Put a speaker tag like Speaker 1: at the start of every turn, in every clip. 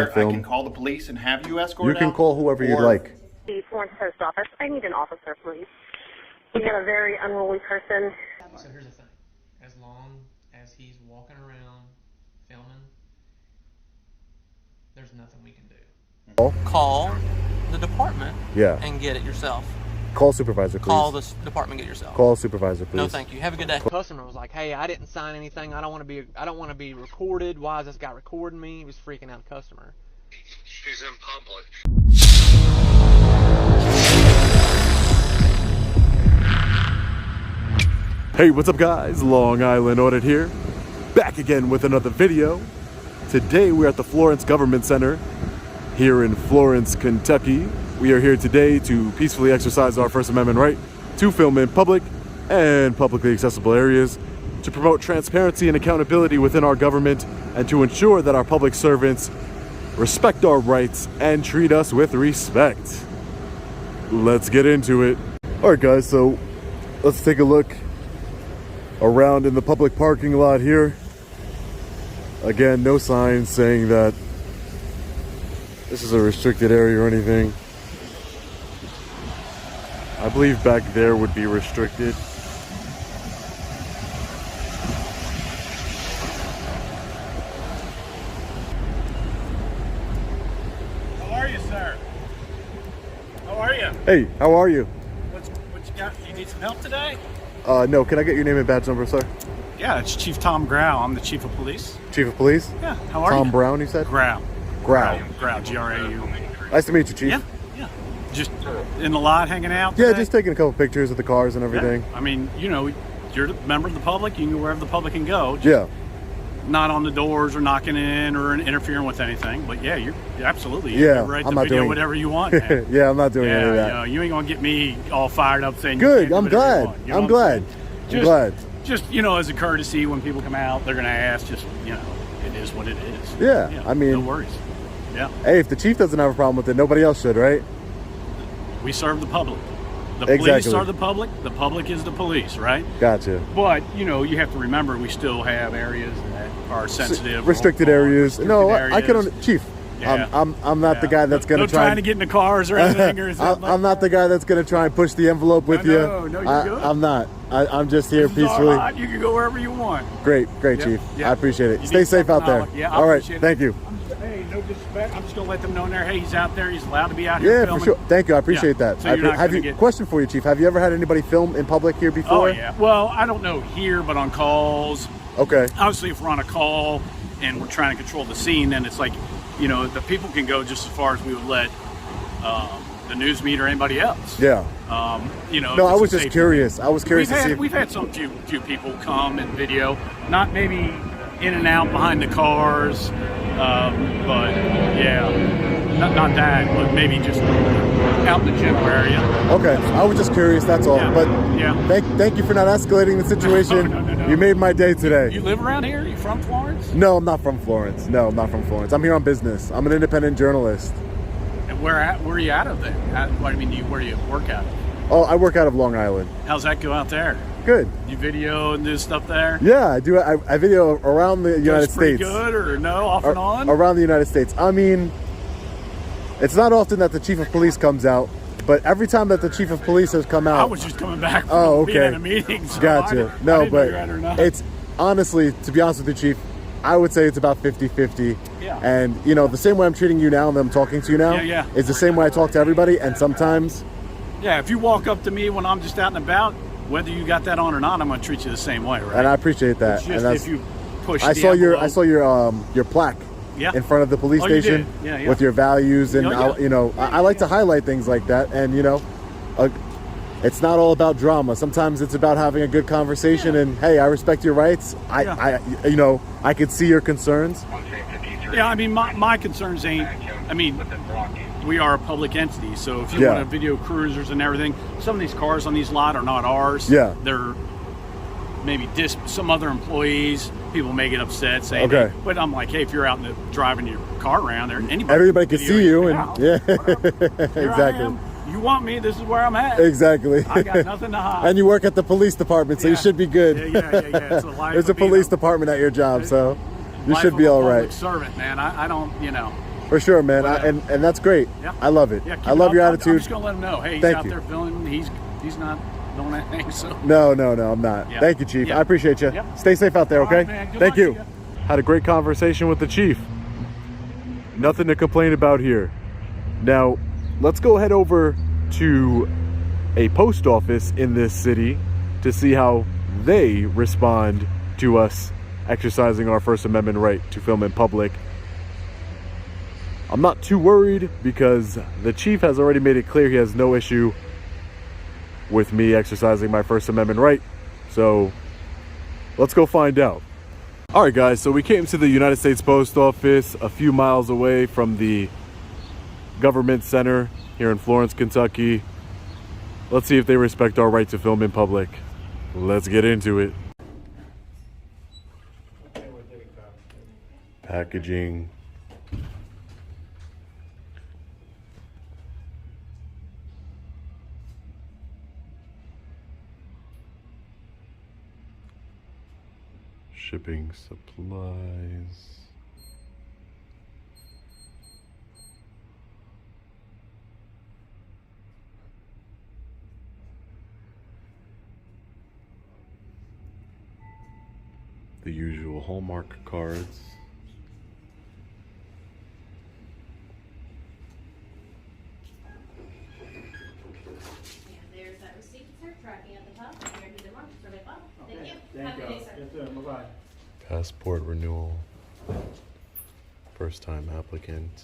Speaker 1: can film.
Speaker 2: I can call the police and have you escorted
Speaker 1: You can call whoever you'd like.
Speaker 3: The Florence Post Office. I need an officer, please. We got a very unruly person.
Speaker 4: So here's the thing. As long as he's walking around filming, there's nothing we can do. Call the department and get it yourself.
Speaker 1: Call supervisor, please.
Speaker 4: Call the department, get it yourself.
Speaker 1: Call supervisor, please.
Speaker 4: No, thank you. Have a good day. The customer was like, "Hey, I didn't sign anything. I don't want to be recorded. Why is this guy recording me?" He was freaking out. Customer.
Speaker 5: She's in public.
Speaker 1: Hey, what's up guys? Long Island Audit here. Back again with another video. Today we're at the Florence Government Center here in Florence, Kentucky. We are here today to peacefully exercise our First Amendment right to film in public and publicly accessible areas, to promote transparency and accountability within our government, and to ensure that our public servants respect our rights and treat us with respect. Let's get into it. All right guys, so let's take a look around in the public parking lot here. Again, no signs saying that this is a restricted area or anything. I believe back there would be restricted.
Speaker 2: How are you, sir? How are you?
Speaker 1: Hey, how are you?
Speaker 2: What you got? You need some help today?
Speaker 1: No, can I get your name and badge number, sir?
Speaker 2: Yeah, it's Chief Tom Grau. I'm the Chief of Police.
Speaker 1: Chief of Police?
Speaker 2: Yeah, how are you?
Speaker 1: Tom Brown, you said?
Speaker 2: Grau.
Speaker 1: Grau.
Speaker 2: Grau, G-R-A-U.
Speaker 1: Nice to meet you, Chief.
Speaker 2: Yeah. Just in the lot hanging out
Speaker 1: Yeah,
Speaker 2: today?
Speaker 1: just taking a couple pictures of the cars and everything.
Speaker 2: Yeah. I mean, you know, you're a member of the public. You can go wherever the public can go. Just
Speaker 1: Yeah.
Speaker 2: not on the doors or knocking in or interfering with anything. But yeah, you're absolutely.
Speaker 1: Yeah,
Speaker 2: You're right
Speaker 1: I'm
Speaker 2: to
Speaker 1: not
Speaker 2: video
Speaker 1: doing
Speaker 2: whatever you want. Man.
Speaker 1: Yeah, I'm not doing any of that.
Speaker 2: You know, you ain't gonna get me all fired up saying.
Speaker 1: Good,
Speaker 2: You
Speaker 1: I'm
Speaker 2: can't do whatever
Speaker 1: glad.
Speaker 2: you want. You know
Speaker 1: I'm
Speaker 2: what
Speaker 1: glad.
Speaker 2: saying?
Speaker 1: I'm glad.
Speaker 2: Just, you know, as a courtesy, when people come out, they're gonna ask. Just, you know, it is what it is.
Speaker 1: Yeah, I mean,
Speaker 2: no worries. Yeah,
Speaker 1: hey, if the chief doesn't have a problem with it, nobody else should, right?
Speaker 2: we serve the public. The
Speaker 1: Exactly.
Speaker 2: police are the public. The public is the police, right?
Speaker 1: Gotcha.
Speaker 2: But, you know, you have to remember we still have areas that are sensitive.
Speaker 1: Restricted
Speaker 2: or
Speaker 1: areas. No,
Speaker 2: restricted
Speaker 1: I can.
Speaker 2: areas.
Speaker 1: Chief,
Speaker 2: Yeah.
Speaker 1: I'm not the guy that's gonna
Speaker 2: no
Speaker 1: try.
Speaker 2: trying to get in the cars or anything. Or something
Speaker 1: I'm not the guy that's gonna try and push the envelope with you.
Speaker 2: No, you're good.
Speaker 1: I'm not. I'm just here
Speaker 2: This is our
Speaker 1: peacefully.
Speaker 2: lot. You can go wherever you want.
Speaker 1: Great,
Speaker 2: Yep,
Speaker 1: Chief.
Speaker 2: yep.
Speaker 1: I appreciate it.
Speaker 2: You
Speaker 1: Stay
Speaker 2: need
Speaker 1: safe out there.
Speaker 2: something, yeah, I
Speaker 1: All right,
Speaker 2: appreciate it.
Speaker 1: thank you.
Speaker 2: Hey, no disrespect. I'm just gonna let them know in there. Hey, he's out there. He's allowed to be out here.
Speaker 1: Yeah,
Speaker 2: filming.
Speaker 1: for sure. Thank you. I appreciate
Speaker 2: Yeah.
Speaker 1: that.
Speaker 2: So you're not
Speaker 1: have
Speaker 2: gonna
Speaker 1: you?
Speaker 2: get-
Speaker 1: Question for you, Chief. Have you ever had anybody film in public here before?
Speaker 2: Oh yeah. Well, I don't know here, but on calls.
Speaker 1: Okay.
Speaker 2: Obviously, if we're on a call and we're trying to control the scene, then it's like, you know, the people can go just as far as we would let the news meet or anybody else.
Speaker 1: Yeah.
Speaker 2: You know.
Speaker 1: No,
Speaker 2: if
Speaker 1: I
Speaker 2: it's
Speaker 1: was
Speaker 2: a
Speaker 1: just
Speaker 2: safe-
Speaker 1: curious. I was curious to see.
Speaker 2: We've had some few people come and video, not maybe in and out behind the cars, but yeah, not that, but maybe just out in the general area.
Speaker 1: Okay, I was just curious. That's all.
Speaker 2: Yeah,
Speaker 1: But
Speaker 2: yeah.
Speaker 1: thank you for not escalating the situation.
Speaker 2: No.
Speaker 1: You made my day today.
Speaker 2: You live around here? You from Florence?
Speaker 1: No, I'm not from Florence. No, I'm not from Florence. I'm here on business. I'm an independent journalist.
Speaker 2: And where are you out of then? Where do you work out of?
Speaker 1: Oh, I work out of Long Island.
Speaker 2: How's that go out there?
Speaker 1: Good.
Speaker 2: You video and do stuff there?
Speaker 1: Yeah, I do. I video around the United
Speaker 2: Goes pretty
Speaker 1: States.
Speaker 2: good or no, off and on?
Speaker 1: Around the United States. I mean, it's not often that the chief of police comes out, but every time that the chief of police has come out.
Speaker 2: I was just coming back from
Speaker 1: Oh,
Speaker 2: being
Speaker 1: okay.
Speaker 2: in a meeting. So
Speaker 1: Gotcha.
Speaker 2: I
Speaker 1: No,
Speaker 2: didn't know
Speaker 1: but
Speaker 2: you had or not.
Speaker 1: it's honestly, to be honest with you, Chief, I would say it's about 50-50.
Speaker 2: Yeah.
Speaker 1: And, you know, the same way I'm treating you now and I'm talking to you now
Speaker 2: Yeah.
Speaker 1: is the same way I talk to everybody. And sometimes,
Speaker 2: Yeah, if you walk up to me when I'm just out and about, whether you got that on or not, I'm going to treat you the same way, right?
Speaker 1: and I appreciate that.
Speaker 2: It's
Speaker 1: And
Speaker 2: just
Speaker 1: that's,
Speaker 2: if you push
Speaker 1: I
Speaker 2: the
Speaker 1: saw
Speaker 2: envelope.
Speaker 1: your plaque
Speaker 2: Yeah.
Speaker 1: in front of the police
Speaker 2: Oh, you
Speaker 1: station
Speaker 2: did? Yeah.
Speaker 1: with your values. And,
Speaker 2: Oh, yeah.
Speaker 1: you know, I like to highlight things like that. And, you know, it's not all about drama. Sometimes it's about having a good conversation and, hey, I respect your rights. You know, I could see your concerns.
Speaker 2: Yeah, I mean, my concerns ain't, I mean, we are a public entity, so if you
Speaker 1: Yeah.
Speaker 2: want to video cruisers and everything, some of these cars on these lot are not ours.
Speaker 1: Yeah.
Speaker 2: They're maybe some other employees. People may get upset saying,
Speaker 1: Okay.
Speaker 2: hey, but I'm like, hey, if you're out in the, driving your car around there, anybody
Speaker 1: Everybody can
Speaker 2: video
Speaker 1: see you. And
Speaker 2: out,
Speaker 1: yeah,
Speaker 2: whatever. Here I
Speaker 1: exactly.
Speaker 2: am. You want me, this is where I'm at.
Speaker 1: Exactly.
Speaker 2: I got nothing to hide.
Speaker 1: And you work at the police department, so you
Speaker 2: Yeah.
Speaker 1: should be good.
Speaker 2: Yeah. It's a life
Speaker 1: There's a
Speaker 2: of being
Speaker 1: police department at your job, so you
Speaker 2: life
Speaker 1: should
Speaker 2: of
Speaker 1: be
Speaker 2: a
Speaker 1: all
Speaker 2: public
Speaker 1: right.
Speaker 2: servant, man. I don't, you know.
Speaker 1: For sure, man.
Speaker 2: But,
Speaker 1: And that's great.
Speaker 2: Yeah.
Speaker 1: I love it.
Speaker 2: Yeah, keep
Speaker 1: I love
Speaker 2: it
Speaker 1: your
Speaker 2: up.
Speaker 1: attitude.
Speaker 2: I'm just gonna let him know. Hey, he's
Speaker 1: Thank
Speaker 2: out
Speaker 1: you.
Speaker 2: there filming. He's not doing anything. So
Speaker 1: No, I'm not.
Speaker 2: Yeah.
Speaker 1: Thank you, Chief.
Speaker 2: Yeah.
Speaker 1: I appreciate you.
Speaker 2: Yeah.
Speaker 1: Stay safe out there,
Speaker 2: All
Speaker 1: okay?
Speaker 2: right, man. Good
Speaker 1: Thank
Speaker 2: luck to
Speaker 1: you.
Speaker 2: you.
Speaker 1: Had a great conversation with the Chief. Nothing to complain about here. Now, let's go head over to a post office in this city to see how they respond to us exercising our First Amendment right to film in public. I'm not too worried because the Chief has already made it clear he has no issue with me exercising my First Amendment right. So let's go find out. All right, guys, so we came to the United States Post Office a few miles away from the Government Center here in Florence, Kentucky. Let's see if they respect our right to film in public. Let's get into it. Packaging. Shipping supplies. The usual Hallmark cards.
Speaker 6: There's that receipt, sir, tracking at the top, and here to the mark, survey file. Thank you. Have a good day, sir.
Speaker 2: Bye-bye.
Speaker 1: Passport renewal. First time applicant.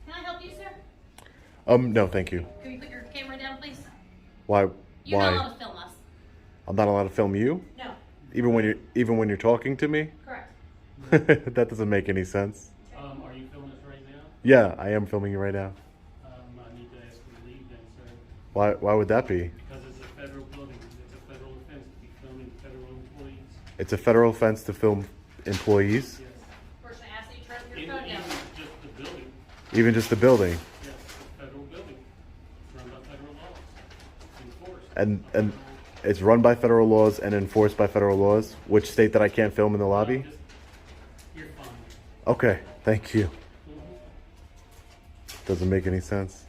Speaker 6: Can I help you, sir?
Speaker 1: No, thank you.
Speaker 6: Can you put your camera down, please?
Speaker 1: Why?
Speaker 6: You're not
Speaker 1: Why?
Speaker 6: allowed to film us.
Speaker 1: I'm not allowed to film you?
Speaker 6: No,
Speaker 1: Even when you're talking to me?
Speaker 6: correct.
Speaker 1: That doesn't make any sense.
Speaker 7: Are you filming us right now?
Speaker 1: Yeah, I am filming you right now.
Speaker 7: I need to ask you to leave then, sir.
Speaker 1: Why would that be?
Speaker 7: Because it's a federal building. It's a federal offense to be filming federal employees.
Speaker 1: It's a federal offense to film employees,
Speaker 7: Yes.
Speaker 6: First, I ask that you turn your
Speaker 7: Even,
Speaker 6: phone down.
Speaker 7: just the building.
Speaker 1: even just the building.
Speaker 7: Yes, it's a federal building. It's run by federal law. It's enforced.
Speaker 1: And it's run by federal laws and enforced by federal laws. Which state that I can't film in the lobby?
Speaker 7: You're fine.
Speaker 1: Okay, thank you. Doesn't make any sense.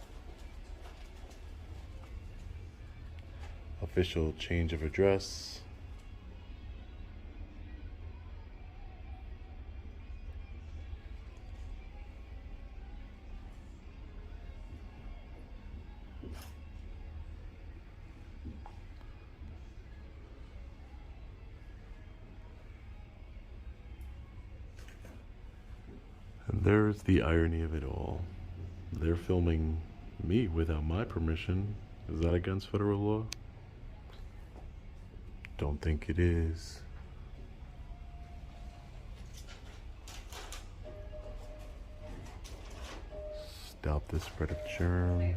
Speaker 1: Official change of address. And there's the irony of it all. They're filming me without my permission. Is that against federal law? Don't think it is. Stop the spread of germs.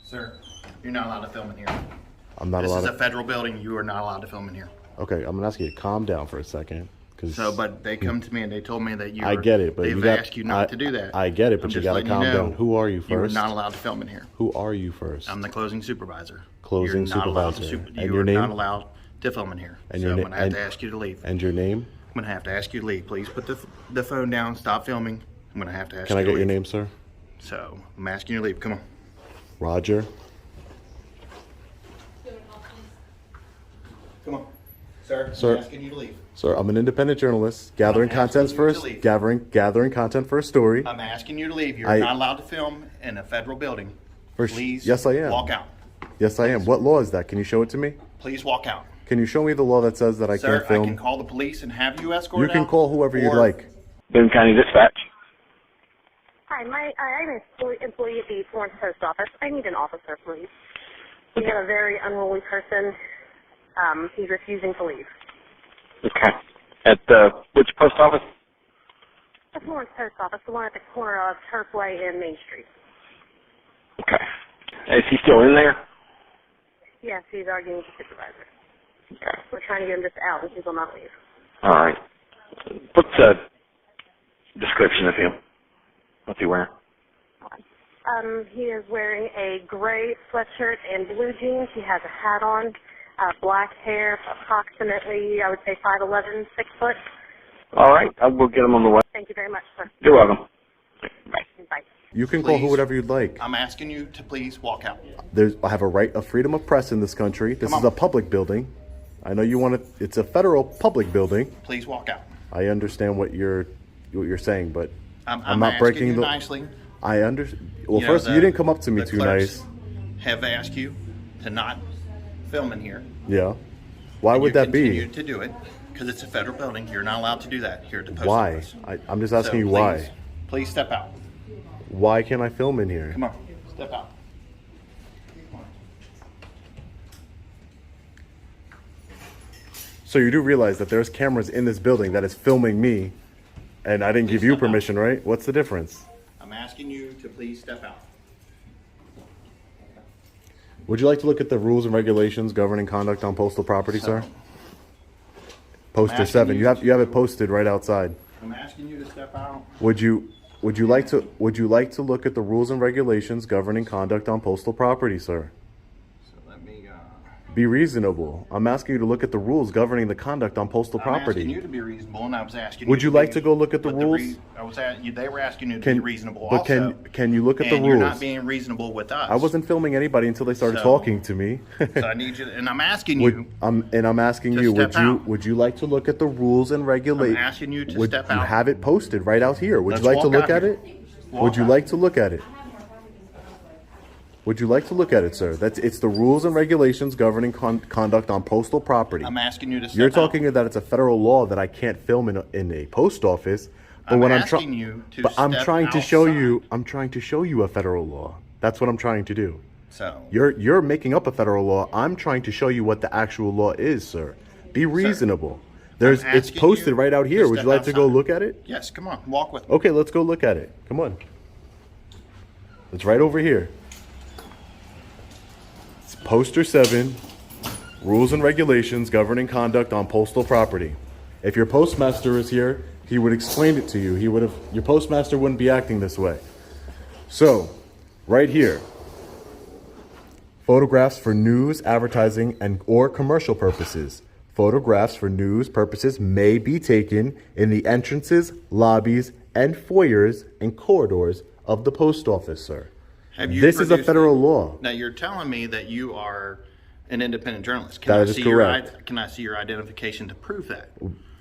Speaker 8: Sir, you're not allowed to film in here.
Speaker 1: I'm not
Speaker 8: This
Speaker 1: allowed
Speaker 8: is a
Speaker 1: to.
Speaker 8: federal building. You are not allowed to film in here.
Speaker 1: Okay, I'm gonna ask you to calm down for a second.
Speaker 8: So, but they come to me and they told me that you.
Speaker 1: I get it, but
Speaker 8: they've
Speaker 1: you got,
Speaker 8: asked you not to do that.
Speaker 1: I get it, but
Speaker 8: I'm
Speaker 1: you
Speaker 8: just
Speaker 1: gotta
Speaker 8: letting
Speaker 1: calm
Speaker 8: know
Speaker 1: down. Who are you
Speaker 8: You are
Speaker 1: first?
Speaker 8: not allowed to film in here.
Speaker 1: Who are you first?
Speaker 8: I'm the closing supervisor.
Speaker 1: Closing
Speaker 8: You're not allowed to
Speaker 1: supervisor. And
Speaker 8: you
Speaker 1: your
Speaker 8: are
Speaker 1: name?
Speaker 8: not allowed to film in here.
Speaker 1: And
Speaker 8: so
Speaker 1: your
Speaker 8: I'm
Speaker 1: na-
Speaker 8: gonna have
Speaker 1: and-
Speaker 8: to ask you to leave.
Speaker 1: And your name?
Speaker 8: I'm gonna have to ask you to leave. Please put the phone down. Stop filming. I'm gonna have to ask
Speaker 1: Can
Speaker 8: you
Speaker 1: I
Speaker 8: to
Speaker 1: get
Speaker 8: leave.
Speaker 1: your name, sir?
Speaker 8: So I'm asking you to leave. Come on.
Speaker 1: Roger.
Speaker 8: Come on. Sir,
Speaker 1: Sir.
Speaker 8: I'm asking you to leave.
Speaker 1: Sir, I'm an independent journalist, gathering
Speaker 8: I'm asking
Speaker 1: contents
Speaker 8: you
Speaker 1: for
Speaker 8: to leave.
Speaker 1: gathering content for a story.
Speaker 8: I'm asking you to leave. You're
Speaker 1: I-
Speaker 8: not allowed to film in a federal building.
Speaker 1: For sh-
Speaker 8: Please.
Speaker 1: yes, I am.
Speaker 8: Walk out.
Speaker 1: Yes, I am. What law is that? Can you show it to me?
Speaker 8: Please walk out.
Speaker 1: Can you show me the law that says that I
Speaker 8: Sir,
Speaker 1: can't
Speaker 8: I
Speaker 1: film?
Speaker 8: can call the police and have you escorted
Speaker 1: You can
Speaker 8: out,
Speaker 1: call whoever you'd
Speaker 8: or-
Speaker 1: like.
Speaker 9: Boone County Dispatch.
Speaker 3: Hi, I'm an employee at the Florence Post Office. I need an officer, please. We have a very unruly person. He's refusing to leave.
Speaker 9: Okay. At which post office?
Speaker 3: The Florence Post Office, the one at the corner of Turfway and Main Street.
Speaker 9: Okay. Is he still in there?
Speaker 3: Yes, he's arguing with the supervisor.
Speaker 9: Okay.
Speaker 3: We're trying to get him just out, and he will not leave.
Speaker 9: All right. What's the description of him? What's he wearing?
Speaker 3: He is wearing a gray sweatshirt and blue jeans. He has a hat on. Black hair, approximately, I would say 5'11", 6 foot.
Speaker 9: All right, I will get them on the way.
Speaker 3: Thank you very much, sir.
Speaker 9: You're welcome.
Speaker 3: Bye.
Speaker 1: You can call
Speaker 8: Please.
Speaker 1: whoever you'd like.
Speaker 8: I'm asking you to please walk out.
Speaker 1: I have a right of freedom of press in this country. This
Speaker 8: Come
Speaker 1: is
Speaker 8: on.
Speaker 1: a public building. I know you want to. It's a federal public building.
Speaker 8: Please walk out.
Speaker 1: I understand what you're saying, but
Speaker 8: I'm
Speaker 1: not
Speaker 8: asking
Speaker 1: breaking
Speaker 8: you
Speaker 1: the.
Speaker 8: nicely.
Speaker 1: I understand. Well,
Speaker 8: You know,
Speaker 1: first, you didn't come up to me
Speaker 8: the
Speaker 1: too
Speaker 8: clerks
Speaker 1: nice.
Speaker 8: Have asked you to not film in here.
Speaker 1: Yeah. Why would
Speaker 8: You
Speaker 1: that
Speaker 8: continue
Speaker 1: be?
Speaker 8: to do it because it's a federal building. You're not allowed to do that here at the post
Speaker 1: Why?
Speaker 8: office.
Speaker 1: I'm just asking you
Speaker 8: So
Speaker 1: why.
Speaker 8: Please step out.
Speaker 1: Why can't I film in here?
Speaker 8: Come on, step out.
Speaker 1: So you do realize that there's cameras in this building that is filming me, and I didn't give you
Speaker 8: step out.
Speaker 1: permission, right? What's the difference?
Speaker 8: I'm asking you to please step out.
Speaker 1: Would you like to look at the rules and regulations governing conduct on postal property, sir? Poster
Speaker 8: asking
Speaker 1: 7.
Speaker 8: you
Speaker 1: You have it posted right outside.
Speaker 8: I'm asking you to step out.
Speaker 1: Would you like to look at the rules and regulations governing conduct on postal property, sir?
Speaker 8: So let me.
Speaker 1: Be reasonable. I'm asking you to look at the rules governing the conduct on postal
Speaker 8: I'm asking
Speaker 1: property.
Speaker 8: you to be reasonable, and I was asking.
Speaker 1: Would you like
Speaker 8: be-
Speaker 1: to go look at the
Speaker 8: what
Speaker 1: rules?
Speaker 8: I was at you. They were asking you to
Speaker 1: Can-
Speaker 8: be reasonable.
Speaker 1: but
Speaker 8: also,
Speaker 1: can you look at the
Speaker 8: and You're
Speaker 1: rules?
Speaker 8: not being reasonable with us.
Speaker 1: I wasn't filming anybody until they started
Speaker 8: So-
Speaker 1: talking to me.
Speaker 8: So I need you, and I'm asking you.
Speaker 1: I'm asking
Speaker 8: to
Speaker 1: you,
Speaker 8: step out.
Speaker 1: would you like to look at the rules and regulations?
Speaker 8: I'm asking you to
Speaker 1: Would
Speaker 8: step
Speaker 1: you
Speaker 8: out.
Speaker 1: have it posted right out here? Would
Speaker 8: Let's
Speaker 1: you like to
Speaker 8: walk
Speaker 1: look
Speaker 8: out
Speaker 1: at
Speaker 8: here.
Speaker 1: it?
Speaker 8: Walk
Speaker 1: Would you
Speaker 8: out.
Speaker 1: like to look at it? Would you like to look at it, sir? It's the rules and regulations governing conduct on postal property.
Speaker 8: I'm asking you to step
Speaker 1: You're
Speaker 8: out.
Speaker 1: talking that it's a federal law that I can't film in a post office. But
Speaker 8: I'm
Speaker 1: when
Speaker 8: asking you to
Speaker 1: but I'm
Speaker 8: step
Speaker 1: trying to show
Speaker 8: outside.
Speaker 1: you. I'm trying to show you a federal law. That's what I'm trying to do.
Speaker 8: So
Speaker 1: You're making up a federal law. I'm trying to show you what the actual law is, sir. Be reasonable. It's
Speaker 8: asking
Speaker 1: posted
Speaker 8: you
Speaker 1: right out
Speaker 8: to
Speaker 1: here. Would you
Speaker 8: step
Speaker 1: like to go
Speaker 8: outside.
Speaker 1: look at it?
Speaker 8: yes, come on, walk with me.
Speaker 1: Okay, let's go look at it. Come on. It's right over here. It's poster 7, rules and regulations governing conduct on postal property. If your postmaster is here, he would explain it to you. Your postmaster wouldn't be acting this way. So, right here. Photographs for news, advertising, and or commercial purposes. Photographs for news purposes may be taken in the entrances, lobbies, and foyers and corridors of the post office, sir.
Speaker 8: Have you
Speaker 1: This is a
Speaker 8: produced
Speaker 1: federal
Speaker 8: it?
Speaker 1: law.
Speaker 8: Now you're telling me that you are an independent journalist.
Speaker 1: That
Speaker 8: I
Speaker 1: is
Speaker 8: see
Speaker 1: correct.
Speaker 8: Can I see your identification to prove that?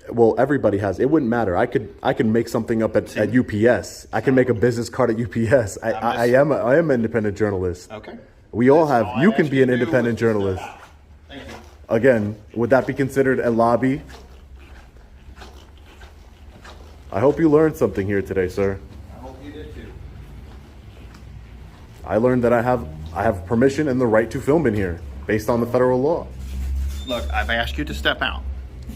Speaker 1: Well, everybody has. It wouldn't matter. I could make something up at UPS. I can make a business card at UPS. I am an independent journalist.
Speaker 8: Okay.
Speaker 1: We all
Speaker 8: That's
Speaker 1: have.
Speaker 8: all I
Speaker 1: You can
Speaker 8: asked
Speaker 1: be
Speaker 8: you
Speaker 1: an
Speaker 8: to do
Speaker 1: independent
Speaker 8: was to step
Speaker 1: journalist.
Speaker 8: out. Thank you.
Speaker 1: Again, would that be considered a lobby? I hope you learned something here today, sir.
Speaker 8: I hope you did too.
Speaker 1: I learned that I have permission and the right to film in here based on the federal law.
Speaker 8: Look, I've asked you to step out.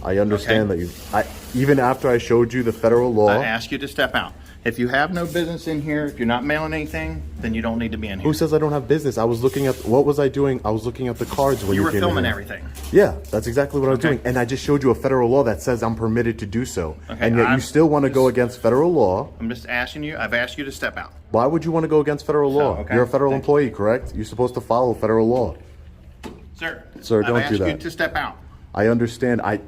Speaker 1: I understand
Speaker 8: Okay.
Speaker 1: that even after I showed you the federal law.
Speaker 8: I asked you to step out. If you have no business in here, if you're not mailing anything, then you don't need to be in here.
Speaker 1: Who says I don't have business? I was looking at, what was I doing? I was looking at the cards when
Speaker 8: You
Speaker 1: you
Speaker 8: were
Speaker 1: came in
Speaker 8: filming
Speaker 1: here.
Speaker 8: everything.
Speaker 1: Yeah, that's exactly what I was
Speaker 8: Okay.
Speaker 1: doing. And I just showed you a federal law that says I'm permitted to do so.
Speaker 8: Okay,
Speaker 1: And yet you
Speaker 8: I'm
Speaker 1: still want to go against federal law.
Speaker 8: I'm just asking you. I've asked you to step out.
Speaker 1: Why would you want to go against federal law?
Speaker 8: okay,
Speaker 1: You're a federal
Speaker 8: thank you.
Speaker 1: employee, correct? You're supposed to follow federal law.
Speaker 8: Sir,
Speaker 1: Sir, don't
Speaker 8: I've
Speaker 1: do
Speaker 8: asked you
Speaker 1: that.
Speaker 8: to step out.
Speaker 1: I understand. I
Speaker 8: To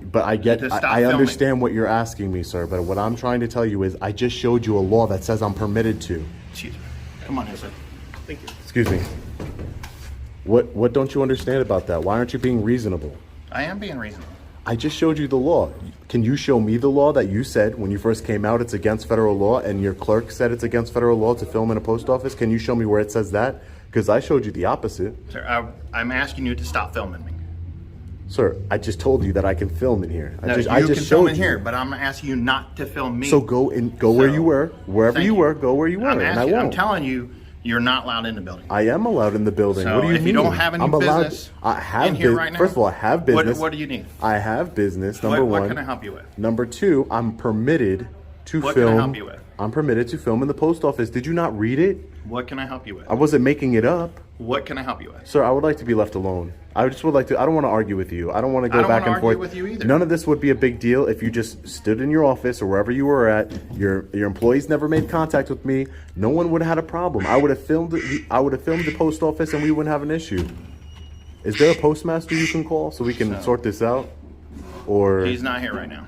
Speaker 8: stop
Speaker 1: I
Speaker 8: filming.
Speaker 1: understand what you're asking me, sir. But what I'm trying to tell you is, I just showed you a law that says I'm permitted to.
Speaker 8: Excuse me. Come on, sir. Thank you.
Speaker 1: Excuse me. What don't you understand about that? Why aren't you being reasonable?
Speaker 8: I am being reasonable.
Speaker 1: I just showed you the law. Can you show me the law that you said when you first came out it's against federal law, and your clerk said it's against federal law to film in a post office? Can you show me where it says that? Because I showed you the opposite.
Speaker 8: Sir, I'm asking you to stop filming me.
Speaker 1: Sir, I just told you that I can film in here.
Speaker 8: No,
Speaker 1: I
Speaker 8: you
Speaker 1: just
Speaker 8: can
Speaker 1: showed
Speaker 8: film in
Speaker 1: you.
Speaker 8: here, but I'm asking you not to film me.
Speaker 1: So go where you were, wherever
Speaker 8: Thank
Speaker 1: you were, go where you were,
Speaker 8: I'm
Speaker 1: and I
Speaker 8: asking, I'm
Speaker 1: won't.
Speaker 8: telling you, you're not allowed in the building.
Speaker 1: I am allowed in the building.
Speaker 8: So
Speaker 1: What do you
Speaker 8: if
Speaker 1: mean?
Speaker 8: you don't have any
Speaker 1: I'm allowed.
Speaker 8: business
Speaker 1: I have
Speaker 8: in here
Speaker 1: bus-
Speaker 8: right now,
Speaker 1: First of all, I have business.
Speaker 8: What do you need?
Speaker 1: I have business. Number
Speaker 8: What
Speaker 1: one.
Speaker 8: can I help you with?
Speaker 1: Number two, I'm permitted to
Speaker 8: What can I
Speaker 1: film.
Speaker 8: help you with?
Speaker 1: I'm permitted to film in the post office. Did you not read it?
Speaker 8: What can I help you with?
Speaker 1: I wasn't making it up.
Speaker 8: What can I help you with?
Speaker 1: Sir, I would like to be left alone. I just would like to. I don't want to argue with you. I don't want to
Speaker 8: I
Speaker 1: go
Speaker 8: don't
Speaker 1: back
Speaker 8: wanna
Speaker 1: and forth.
Speaker 8: argue with you either.
Speaker 1: None of this would be a big deal if you just stood in your office or wherever you were at. Your employees never made contact with me. No one would have had a problem. I would have filmed the post office and we wouldn't have an issue. Is there a postmaster you can call so we can sort this out? Or
Speaker 8: He's not here right now.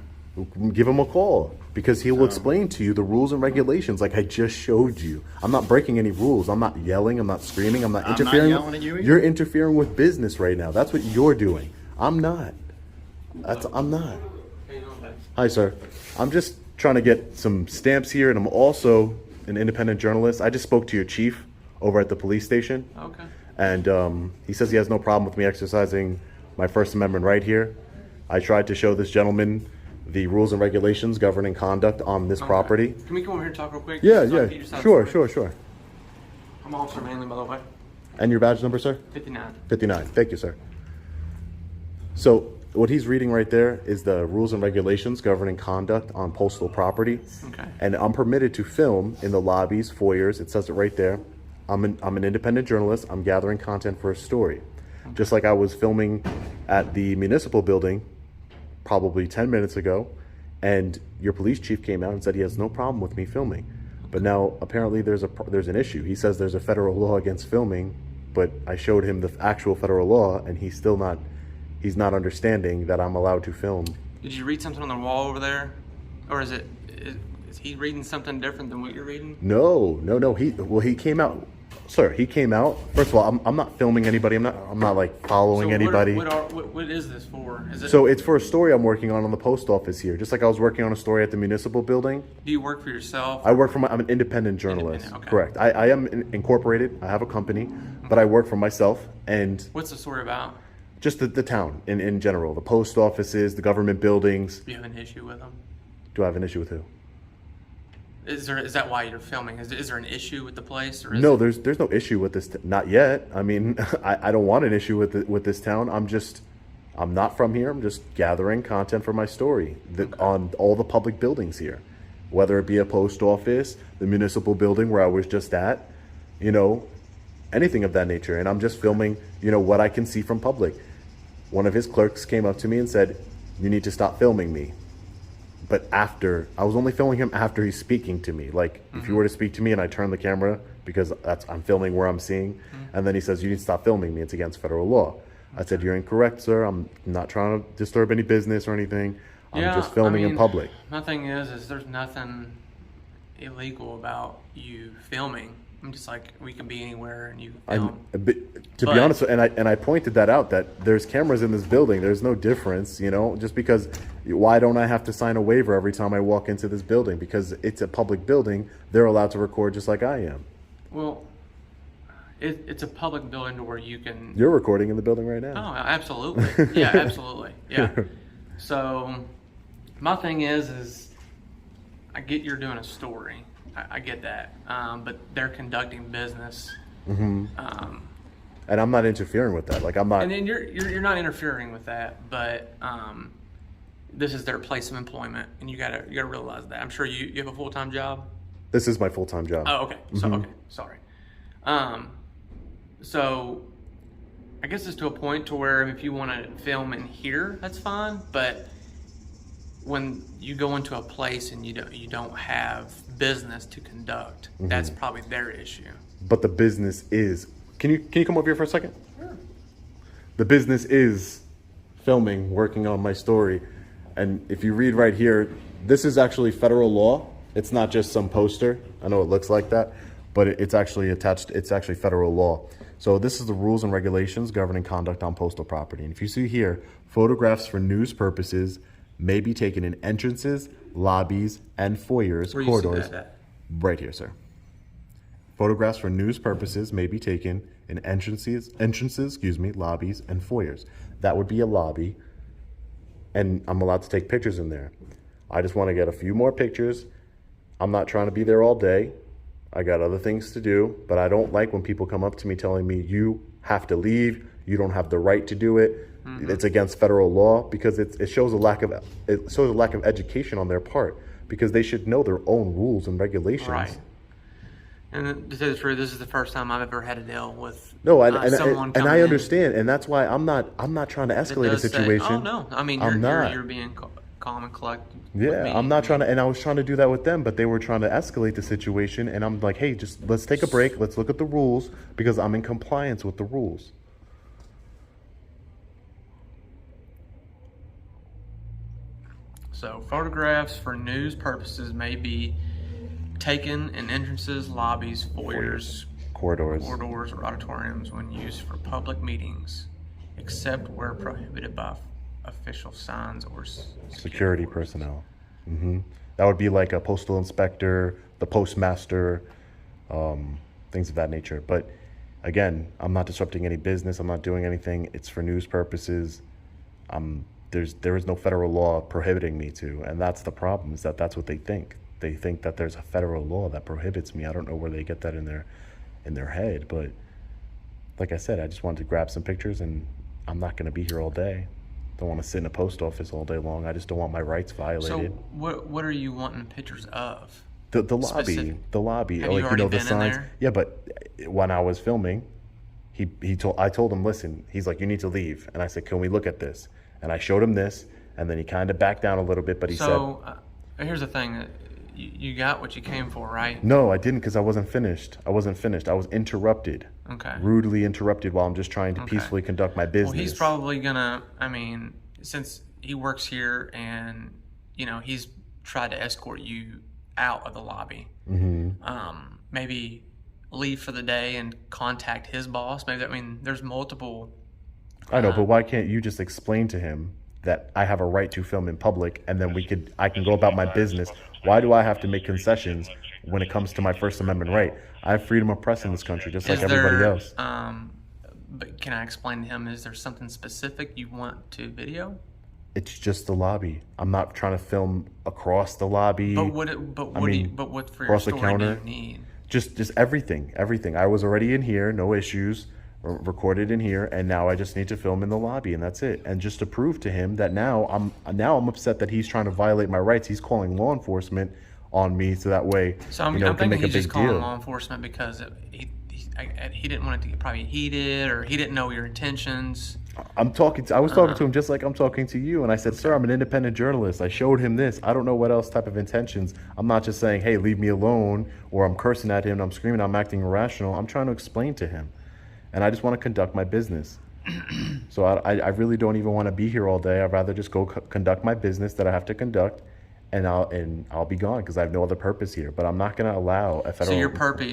Speaker 1: give him a call, because he will explain to you the rules and regulations like I just showed you. I'm not breaking any rules. I'm not yelling. I'm not screaming. I'm not interfering.
Speaker 8: yelling at you either.
Speaker 1: You're interfering with business right now. That's what you're doing. I'm not. I'm not. Hi, sir. I'm just trying to get some stamps here, and I'm also an independent journalist. I just spoke to your chief over at the police station.
Speaker 4: Okay.
Speaker 1: And he says he has no problem with me exercising my First Amendment right here. I tried to show this gentleman the rules and regulations governing conduct on this property.
Speaker 4: Can we come over here and talk real quick?
Speaker 1: Yeah,
Speaker 4: Just so I
Speaker 1: yeah,
Speaker 4: can get your side of
Speaker 1: sure,
Speaker 4: the story?
Speaker 1: sure.
Speaker 4: I'm Officer Manley, by the way.
Speaker 1: And your badge number, sir?
Speaker 4: 59.
Speaker 1: 59. Thank you, sir. So what he's reading right there is the rules and regulations governing conduct on postal property.
Speaker 4: Okay.
Speaker 1: And I'm permitted to film in the lobbies, foyers. It says it right there. I'm an independent journalist. I'm gathering content for a story. Just like I was filming at the municipal building probably 10 minutes ago, and your police chief came out and said he has no problem with me filming. But now apparently there's an issue. He says there's a federal law against filming, but I showed him the actual federal law, and he's not understanding that I'm allowed to film.
Speaker 4: Did you read something on the wall over there? Or is he reading something different than what you're reading?
Speaker 1: No. He came out. Sir, he came out. First of all, I'm not filming anybody. I'm not like following anybody.
Speaker 4: What is this for?
Speaker 1: So it's for a story I'm working on the post office here. Just like I was working on a story at the municipal building.
Speaker 4: Do you work for yourself?
Speaker 1: I'm an independent journalist.
Speaker 4: Okay.
Speaker 1: Correct. I am incorporated. I have a company, but I work for myself. And
Speaker 4: What's the story about?
Speaker 1: just the town in general, the post offices, the government buildings.
Speaker 4: Do you have an issue with them?
Speaker 1: Do I have an issue with who?
Speaker 4: Is that why you're filming? Is there an issue with the place? Or
Speaker 1: No, there's no issue with this. Not yet. I mean, I don't want an issue with this town. I'm not from here. I'm just gathering content for my story on all the public buildings here, whether it be a post office, the municipal building where I was just at, anything of that nature. And I'm just filming, what I can see from public. One of his clerks came up to me and said, "You need to stop filming me." But I was only filming him after he's speaking to me. Like, if you were to speak to me and I turn the camera, because I'm filming where I'm seeing, and then he says, "You need to stop filming me. It's against federal law." I said, "You're incorrect, sir. I'm not trying to disturb any business or anything. I'm just filming in public."
Speaker 4: My thing is there's nothing illegal about you filming. I'm just like, we can be anywhere and you film.
Speaker 1: To be honest, and I pointed that out, that there's cameras in this building. There's no difference, just because. Why don't I have to sign a waiver every time I walk into this building? Because it's a public building. They're allowed to record just like I am.
Speaker 4: Well, it's a public building to where you can.
Speaker 1: You're recording in the building right now.
Speaker 4: Oh, absolutely. Yeah, absolutely. Yeah. So, my thing is I get you're doing a story. I get that. But they're conducting business.
Speaker 1: Mm-hmm. And I'm not interfering with that. Like, I'm not.
Speaker 4: And then you're not interfering with that, but this is their place of employment, and you gotta realize that. I'm sure you have a full-time job.
Speaker 1: This is my full-time job.
Speaker 4: Oh, okay. So okay, sorry. So I guess it's to a point to where if you want to film in here, that's fine. But when you go into a place and you don't have business to conduct, that's probably their issue.
Speaker 1: But the business is. Can you come over here for a second? Sure. The business is filming, working on my story. And if you read right here, this is actually federal law. It's not just some poster. I know it looks like that, but it's actually attached. It's actually federal law. So this is the rules and regulations governing conduct on postal property. And if you see here, photographs for news purposes may be taken in entrances, lobbies, and foyers,
Speaker 4: Where
Speaker 1: corridors.
Speaker 4: You see that at?
Speaker 1: Right here, sir. Photographs for news purposes may be taken in entrances, lobbies, and foyers. That would be a lobby. And I'm allowed to take pictures in there. I just want to get a few more pictures. I'm not trying to be there all day. I got other things to do, but I don't like when people come up to me telling me, "You have to leave. You don't have the right to do it. It's against federal law," because it shows a lack of education on their part, because they should know their own rules and regulations.
Speaker 4: Right. And to tell you the truth, this is the first time I've ever had to deal with
Speaker 1: someone and I understand, and that's why I'm not trying to escalate a situation.
Speaker 4: No, I mean you're being calm and collected.
Speaker 1: Yeah, I'm not trying to, and I was trying to do that with them, but they were trying to escalate the situation, and I'm like, "Hey, let's take a break. Let's look at the rules, because I'm in compliance with the rules."
Speaker 4: So photographs for news purposes may be taken in entrances, lobbies, foyers,
Speaker 1: Corridors.
Speaker 4: or auditoriums when used for public meetings, except where prohibited by official signs or
Speaker 1: Security
Speaker 4: orders.
Speaker 1: personnel. That would be like a postal inspector, the postmaster, things of that nature. But again, I'm not disrupting any business. I'm not doing anything. It's for news purposes. There is no federal law prohibiting me to, and that's the problem. Is that that's what they think. They think that there's a federal law that prohibits me. I don't know where they get that in their head. But like I said, I just wanted to grab some pictures, and I'm not going to be here all day. Don't want to sit in a post office all day long. I just don't want my rights violated.
Speaker 4: So what are you wanting pictures of?
Speaker 1: The lobby,
Speaker 4: Specific.
Speaker 1: the lobby,
Speaker 4: Have you
Speaker 1: like
Speaker 4: already
Speaker 1: the
Speaker 4: been in
Speaker 1: signs.
Speaker 4: there?
Speaker 1: Yeah, but when I was filming, I told him, listen. He's like, you need to leave, and I said, can we look at this? And I showed him this, and then he kind of backed down a little bit, but he
Speaker 4: So here's the thing: you got what you came for, right?
Speaker 1: said, no, I didn't, because I wasn't finished. I was interrupted.
Speaker 4: Okay.
Speaker 1: Rudely interrupted while I'm just trying to peacefully conduct my business.
Speaker 4: Well, he's probably gonna. I mean, since he works here, and he's tried to escort you out of the lobby. Maybe leave for the day and contact his boss. Maybe there's multiple.
Speaker 1: I know, but why can't you just explain to him that I have a right to film in public, and then I can go about my business? Why do I have to make concessions when it comes to my First Amendment right? I have freedom of press in this country, just like everybody else.
Speaker 4: But can I explain to him? Is there something specific you want to video?
Speaker 1: It's just the lobby. I'm not trying to film across the lobby.
Speaker 4: But what for your
Speaker 1: across the
Speaker 4: story
Speaker 1: counter.
Speaker 4: do you need?
Speaker 1: Just everything. I was already in here, no issues, recorded in here, and now I just need to film in the lobby, and that's it. And just to prove to him that now I'm upset that he's trying to violate my rights. He's calling law enforcement on me, so that way
Speaker 4: I'm
Speaker 1: can
Speaker 4: thinking
Speaker 1: make a
Speaker 4: he's
Speaker 1: big
Speaker 4: just calling
Speaker 1: deal.
Speaker 4: law enforcement because he didn't want it to get probably heated, or he didn't know your intentions.
Speaker 1: I was talking to him just like I'm talking to you, and I said, sir, I'm an independent journalist. I showed him this. I don't know what else type of intentions. I'm not just saying, hey, leave me alone, or I'm cursing at him, I'm screaming, I'm acting irrational. I'm trying to explain to him, and I just want to conduct my business. So I really don't even want to be here all day. I'd rather just go conduct my business that I have to conduct, and I'll be gone because I have no other purpose here. But I'm not going to allow a federal.
Speaker 4: So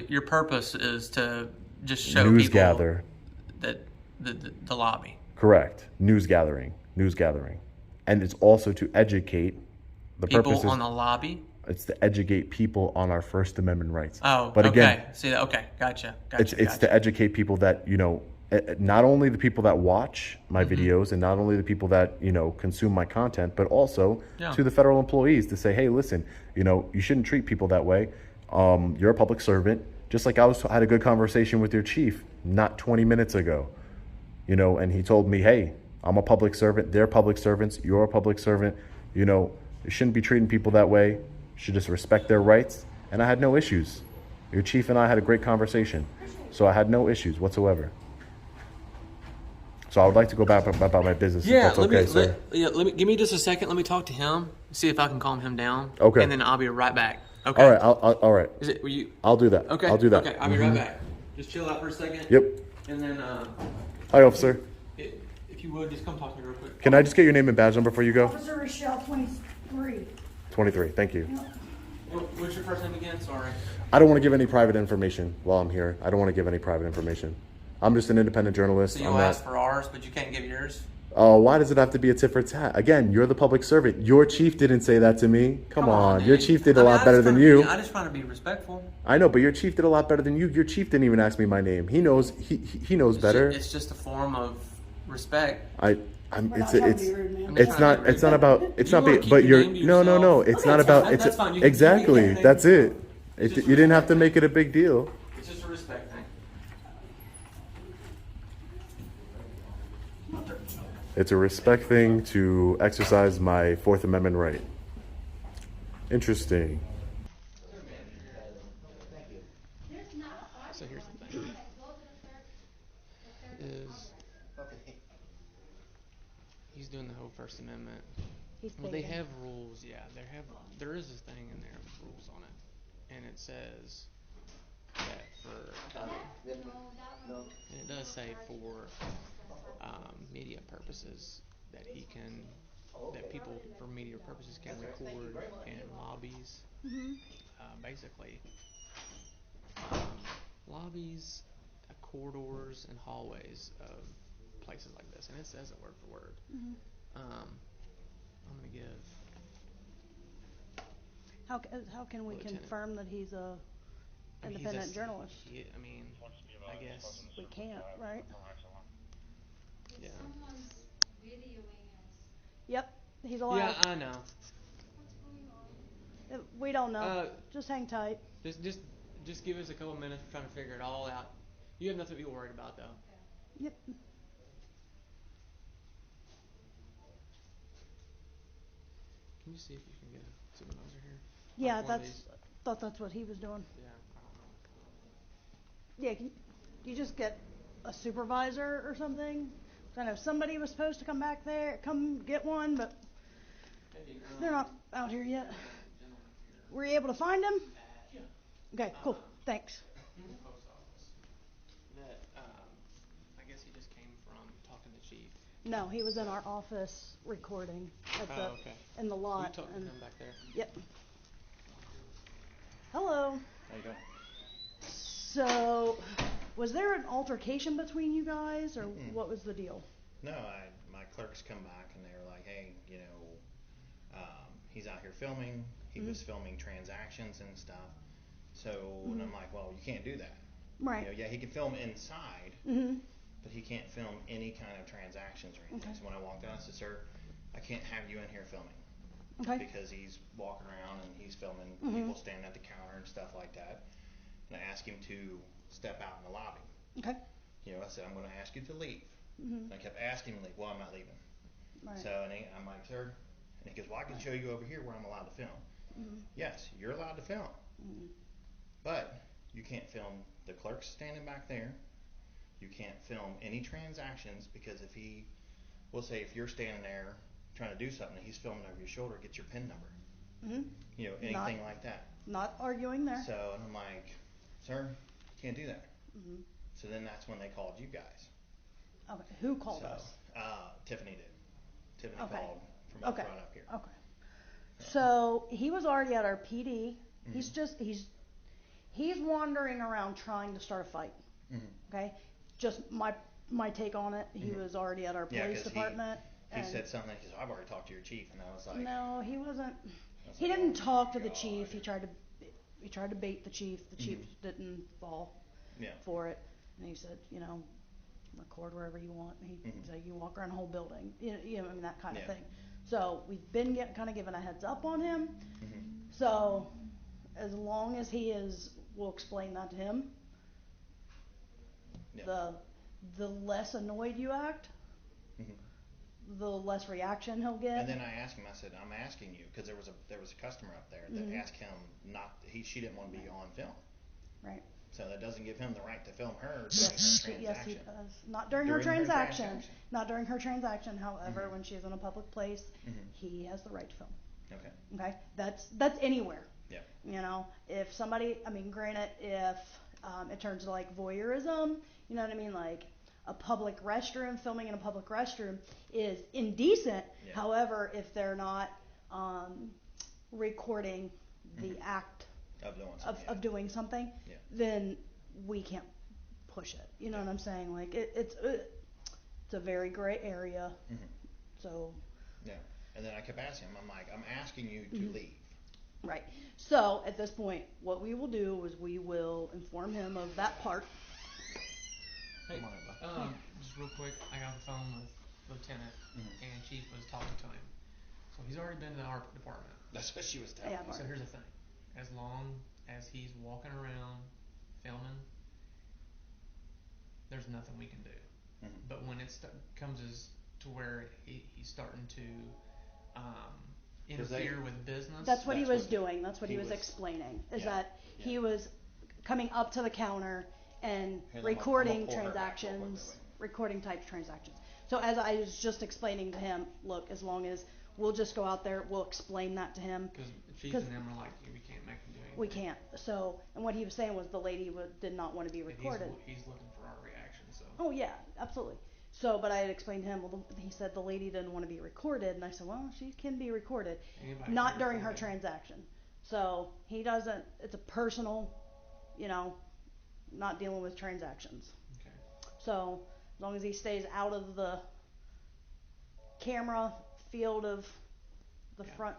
Speaker 4: your purpose is to just show
Speaker 1: news
Speaker 4: people
Speaker 1: gather
Speaker 4: that the lobby.
Speaker 1: Correct. News gathering, and it's also to educate the
Speaker 4: People
Speaker 1: purposes
Speaker 4: on the lobby.
Speaker 1: It's to educate people on our First Amendment rights.
Speaker 4: Oh,
Speaker 1: but again,
Speaker 4: okay. See that? Okay, gotcha.
Speaker 1: It's to educate people that not only the people that watch my videos and not only the people that consume my content, but also to the federal employees to say, hey, listen, you shouldn't treat people that way. You're a public servant, just like I had a good conversation with your chief not 20 minutes ago. And he told me, hey, I'm a public servant. They're public servants. You're a public servant. You shouldn't be treating people that way. You should just respect their rights. And I had no issues. Your chief and I had a great conversation. So I had no issues whatsoever. So I would like to go back about my business.
Speaker 4: Yeah,
Speaker 1: if that's okay, sir.
Speaker 4: Give me just a second. Let me talk to him. See if I can calm him down.
Speaker 1: Okay.
Speaker 4: And then I'll be right back. Okay.
Speaker 1: All right. All right.
Speaker 4: Were you?
Speaker 1: I'll do that.
Speaker 4: Okay.
Speaker 1: I'll do that.
Speaker 4: Okay. I'll be right back. Just chill out for a second.
Speaker 1: Yep.
Speaker 4: And then,
Speaker 1: Hi, officer.
Speaker 4: if you would, just come talk to me real quick.
Speaker 1: Can I just get your name and badge number before you go?
Speaker 10: Officer Rochelle, 23.
Speaker 1: 23. Thank you.
Speaker 4: What's your first name again? Sorry.
Speaker 1: I don't want to give any private information while I'm here. I don't want to give any private information. I'm just an independent journalist.
Speaker 4: So you'll ask for ours, but you can't give yours?
Speaker 1: Oh, why does it have to be a tit for tat? Again, you're the public servant. Your chief didn't say that to me. Come on.
Speaker 4: Man.
Speaker 1: Your chief did a lot better than you.
Speaker 4: I just want to be respectful.
Speaker 1: I know, but your chief did a lot better than you. Your chief didn't even ask me my name. He knows. He knows better.
Speaker 4: It's just a form of respect.
Speaker 1: It's not about. It's not. But you're no. It's not about.
Speaker 4: That's fine.
Speaker 1: Exactly. That's it. You didn't have to make it a big deal.
Speaker 4: It's just a respect thing.
Speaker 1: It's a respect thing to exercise my Fourth Amendment right. Interesting.
Speaker 4: So here's the thing. He's doing the whole First Amendment. They have rules, yeah. There is this thing in there with rules on it. And it says that and it does say for media purposes that he can that people for media purposes can record in lobbies. Basically, lobbies, corridors, and hallways of places like this, and it says it word for word. I'm gonna give.
Speaker 11: How can we
Speaker 4: Lieutenant.
Speaker 11: confirm that he's a
Speaker 4: I mean,
Speaker 11: independent journalist?
Speaker 4: I mean, I guess.
Speaker 11: We can't, right?
Speaker 4: Yeah.
Speaker 6: Someone's videoing us.
Speaker 11: Yep, he's alive.
Speaker 4: Yeah, I know.
Speaker 6: What's going on?
Speaker 11: We don't know. Just hang tight.
Speaker 4: Just give us a couple minutes. We're trying to figure it all out. You have nothing to be worried about, though.
Speaker 11: Yep.
Speaker 4: Can you see if you can get a supervisor here?
Speaker 11: Yeah,
Speaker 4: Like one of these?
Speaker 11: thought that's what he was doing.
Speaker 4: Yeah, I don't know.
Speaker 11: Yeah, can you just get a supervisor or something? I know somebody was supposed to come back there, come get one, but they're not out here yet. Were you able to find him?
Speaker 4: Yeah.
Speaker 11: Okay, cool. Thanks.
Speaker 4: Post office. That I guess he just came from talking to Chief.
Speaker 11: No, he was in our office recording at
Speaker 4: okay.
Speaker 11: in the lot.
Speaker 4: You talked to him back there.
Speaker 11: Yep. Hello.
Speaker 8: How you doing?
Speaker 11: So, was there an altercation between you guys, or what was the deal?
Speaker 8: No, my clerks come back and they were like, hey, he's out here filming. He was filming transactions and stuff. So, and I'm like, well, you can't do that.
Speaker 11: Right.
Speaker 8: Yeah, he can film inside, but he can't film any kind of transactions or anything.
Speaker 11: Okay.
Speaker 8: So when I walked out, I said, sir, I can't have you in here filming.
Speaker 11: Okay.
Speaker 8: Because he's walking around and he's filming people standing at the counter and stuff like that. And I asked him to step out in the lobby.
Speaker 11: Okay.
Speaker 8: I said, I'm going to ask you to leave. And I kept asking him to leave. Well, I'm not leaving.
Speaker 11: Right.
Speaker 8: So, I'm like, sir, and he goes, well, I can show you over here where I'm allowed to film. Yes, you're allowed to film. But you can't film the clerks standing back there. You can't film any transactions, because we'll say if you're standing there trying to do something and he's filming over your shoulder, get your PIN number. Anything like that.
Speaker 11: Not arguing there.
Speaker 8: So, and I'm like, sir, you can't do that. So then that's when they called you guys.
Speaker 11: Okay. Who called us?
Speaker 8: Tiffany did. Tiffany
Speaker 11: Okay.
Speaker 8: called from up front up here.
Speaker 11: Okay. So he was already at our PD. He's wandering around trying to start a fight. Okay. Just my take on it. He was already at our police department.
Speaker 8: He said something. He said, I've already talked to your chief, and I was like,
Speaker 11: no, he wasn't. He didn't talk to the chief. He tried to bait the chief. The chief didn't fall for it, and he said, record wherever you want. He said, you can walk around the whole building. That kind of thing. So we've been kind of given a heads up on him. So as long as we'll explain that to him. The less annoyed you act, the less reaction he'll get.
Speaker 8: And then I asked him. I said, I'm asking you, because there was a customer up there that asked him she didn't want to be on film.
Speaker 11: Right.
Speaker 8: So that doesn't give him the right to film her.
Speaker 11: Yes, he does. Not during her transaction. Not during her transaction. However, when she's in a public place, he has the right to film.
Speaker 8: Okay.
Speaker 11: Okay. That's anywhere.
Speaker 8: Yeah.
Speaker 11: If somebody, granted, if it turns to like voyeurism, you know what I mean, like a public restroom, filming in a public restroom is indecent.
Speaker 8: Yeah.
Speaker 11: However, if they're not recording the act of doing something, then we can't push it. You know what I'm saying? Like it's a very gray area. So.
Speaker 8: Yeah. And then I kept asking him. I'm like, I'm asking you to leave.
Speaker 11: Right. So at this point, what we will do is we will inform him of that part.
Speaker 4: Hey, just real quick, I got on the phone with Lieutenant, and Chief was talking to him. So he's already been to our department.
Speaker 8: That's what she was telling me.
Speaker 4: So here's the thing. As long as he's walking around filming, there's nothing we can do. But when it comes to where he's starting to interfere with business.
Speaker 11: That's what he was doing. That's what he was explaining. Is that he was coming up to the counter and recording transactions, recording type transactions. So as I was just explaining to him, look, as long as we'll just go out there, we'll explain that to him.
Speaker 4: Because Chief and them are like, we can't make him do anything.
Speaker 11: We can't. So, and what he was saying was the lady did not want to be recorded.
Speaker 4: He's looking for our reaction. So.
Speaker 11: Oh yeah, absolutely. So, but I had explained to him, well, he said the lady didn't want to be recorded, and I said, well, she can be recorded,
Speaker 4: Anybody
Speaker 11: not
Speaker 4: can
Speaker 11: during her
Speaker 4: record it.
Speaker 11: transaction. So he doesn't, it's a personal, you know, not dealing with transactions.
Speaker 4: Okay.
Speaker 11: So as long as he stays out of the camera field of the
Speaker 4: Yeah.
Speaker 11: front,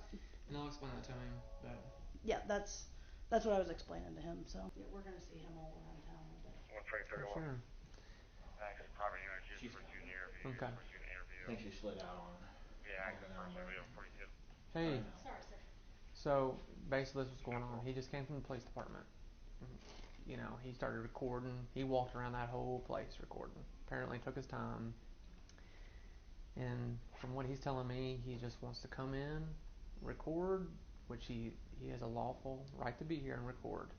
Speaker 4: And I'll explain that to him. But
Speaker 11: yeah, that's what I was explaining to him. So yeah, we're gonna see him all around town all day.
Speaker 4: for sure. Okay.
Speaker 8: I think she slid out on her.
Speaker 4: Hey,
Speaker 6: Sorry, sir.
Speaker 4: so basically this was going on. He just came from the police department. You know, he started recording. He walked around that whole place recording. Apparently took his time. And from what he's telling me, he just wants to come in, record, which he has a lawful right to be here and record.